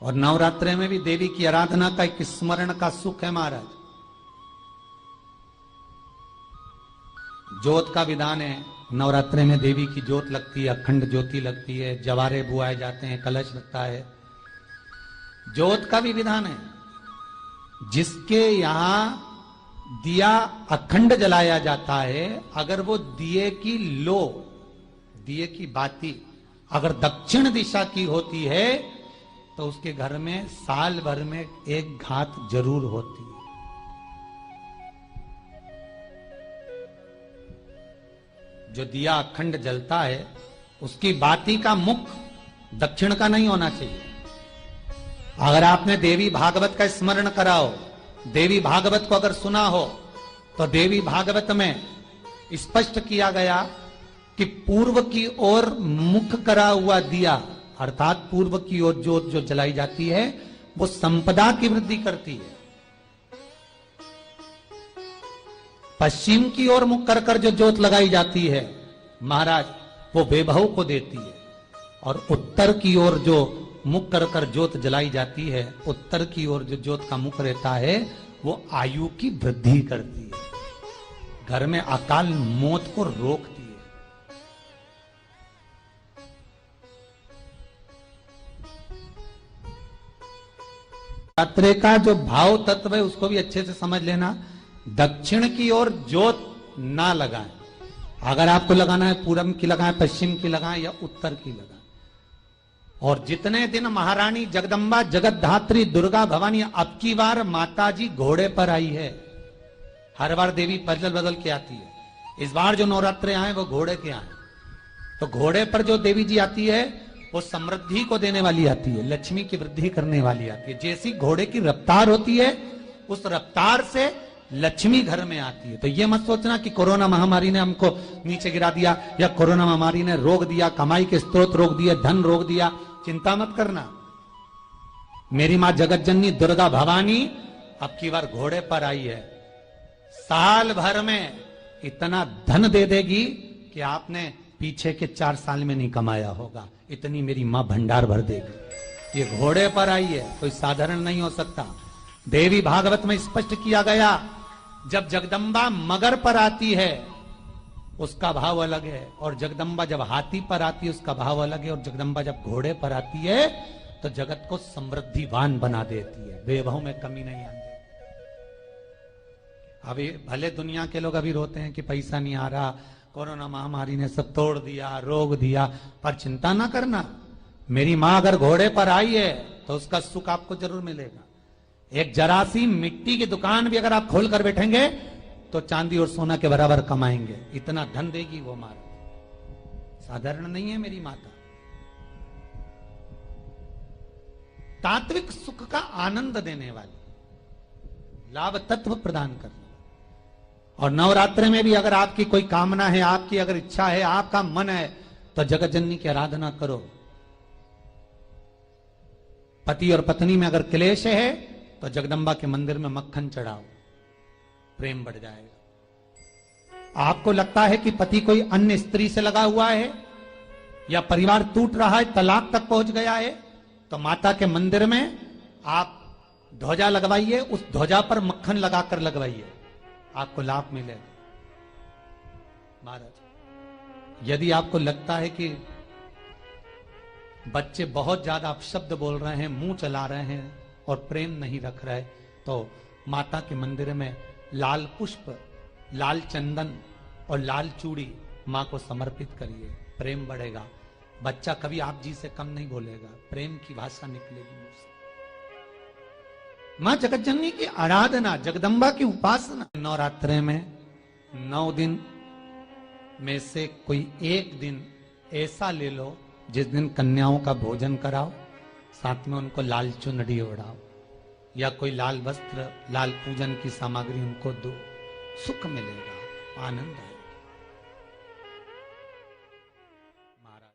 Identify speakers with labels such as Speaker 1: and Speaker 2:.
Speaker 1: और नवरात्रे में भी देवी की आराधना का एक स्मरण का सुख है महाराज। ज्योत का विधान है, नवरात्रे में देवी की ज्योत लगती है, अखंड ज्योति लगती है, जवारे बुआए जाते हैं, कलश लगता है। ज्योत का भी विधान है। जिसके यहां दिया अखंड जलाया जाता है, अगर वो दिए की लो, दिए की बाती अगर दक्षिण दिशा की होती है तो उसके घर में साल भर में एक घात जरूर होती है। जो दिया अखंड जलता है उसकी बाती का मुख दक्षिण का नहीं होना चाहिए। अगर आपने देवी भागवत का स्मरण कराओ, देवी भागवत को अगर सुना हो, तो देवी भागवत में स्पष्ट किया गया कि पूर्व की ओर मुख करा हुआ दिया, अर्थात पूर्व की ओर ज्योत जो जलाई जाती है वो संपदा की वृद्धि करती है। पश्चिम की ओर मुख कर कर जो ज्योत लगाई जाती है महाराज, वो वैभव को देती है। और उत्तर की ओर जो मुख कर कर ज्योत जलाई जाती है, उत्तर की ओर जो ज्योत का मुख रहता है वो आयु की वृद्धि करती है, घर में अकाल मौत को रोकती है। नवरात्रे का जो भाव तत्व है उसको भी अच्छे से समझ लेना। दक्षिण की ओर ज्योत ना लगाएं। अगर आपको लगाना है पूरब की लगाएं, पश्चिम की लगाएं या उत्तर की लगाएं। और जितने दिन महारानी जगदम्बा जगतधात्री दुर्गा भवानी, अब की बार माताजी घोड़े पर आई है। हर बार देवी बदल बदल के आती है, इस बार जो नवरात्रे आए वो घोड़े के आए। तो घोड़े पर जो देवी जी आती है वो समृद्धि को देने वाली आती है, लक्ष्मी की वृद्धि करने वाली आती है। जैसी घोड़े की रफ्तार होती है उस रफ्तार से लक्ष्मी घर में आती है। तो ये मत सोचना कि कोरोना महामारी ने हमको नीचे गिरा दिया या कोरोना महामारी ने रोक दिया, कमाई के स्रोत रोक दिए, धन रोक दिया। चिंता मत करना। मेरी मां जगत जननी दुर्गा भवानी अब की बार घोड़े पर आई है। साल भर में इतना धन दे देगी कि आपने पीछे के 4 साल में नहीं कमाया होगा, इतनी मेरी मां भंडार भर देगी। ये घोड़े पर आई है, कोई साधारण नहीं हो सकता। देवी भागवत में स्पष्ट किया गया, जब जगदम्बा मगर पर आती है उसका भाव अलग है, और जगदम्बा जब हाथी पर आती है उसका भाव अलग है, और जगदम्बा जब घोड़े पर आती है तो जगत को समृद्धिवान बना देती है, वैभव में कमी नहीं आती। अभी भले दुनिया के लोग अभी रोते हैं कि पैसा नहीं आ रहा, कोरोना महामारी ने सब तोड़ दिया, रोक दिया, पर चिंता ना करना। मेरी मां अगर घोड़े पर आई है तो उसका सुख आपको जरूर मिलेगा। एक जरा सी मिट्टी की दुकान भी अगर आप खोल कर बैठेंगे तो चांदी और सोना के बराबर कमाएंगे, इतना धन देगी वो माता। साधारण नहीं है मेरी माता। तात्विक सुख का आनंद देने वाली, लाभ तत्व प्रदान करने। और नवरात्रे में भी अगर आपकी कोई कामना है, आपकी अगर इच्छा है, आपका मन है, तो जगत जननी की आराधना करो। पति और पत्नी में अगर क्लेश है तो जगदम्बा के मंदिर में मक्खन चढ़ाओ, प्रेम बढ़ जाएगा। आपको लगता है कि पति कोई अन्य स्त्री से लगा हुआ है या परिवार टूट रहा है, तलाक तक पहुंच गया है, तो माता के मंदिर में आप ध्वजा लगवाइए, उस ध्वजा पर मक्खन लगाकर लगवाइए, आपको लाभ मिलेगा। महाराज, यदि आपको लगता है कि बच्चे बहुत ज्यादा अपशब्द बोल रहे हैं, मुंह चला रहे हैं और प्रेम नहीं रख रहे, तो माता के मंदिर में लाल पुष्प, लाल चंदन और लाल चूड़ी मां को समर्पित करिए, प्रेम बढ़ेगा। बच्चा कभी आप जी से कम नहीं बोलेगा, प्रेम की भाषा निकलेगी मुंह से। मां जगतजननी की आराधना, जगदम्बा की उपासना। नवरात्रे में 9 दिन में से कोई एक दिन ऐसा ले लो जिस दिन कन्याओं का भोजन कराओ, साथ में उनको लाल चुनरी ओढ़ाओ या कोई लाल वस्त्र, लाल पूजन की सामग्री उनको दो, सुख मिलेगा, आनंद आएगा।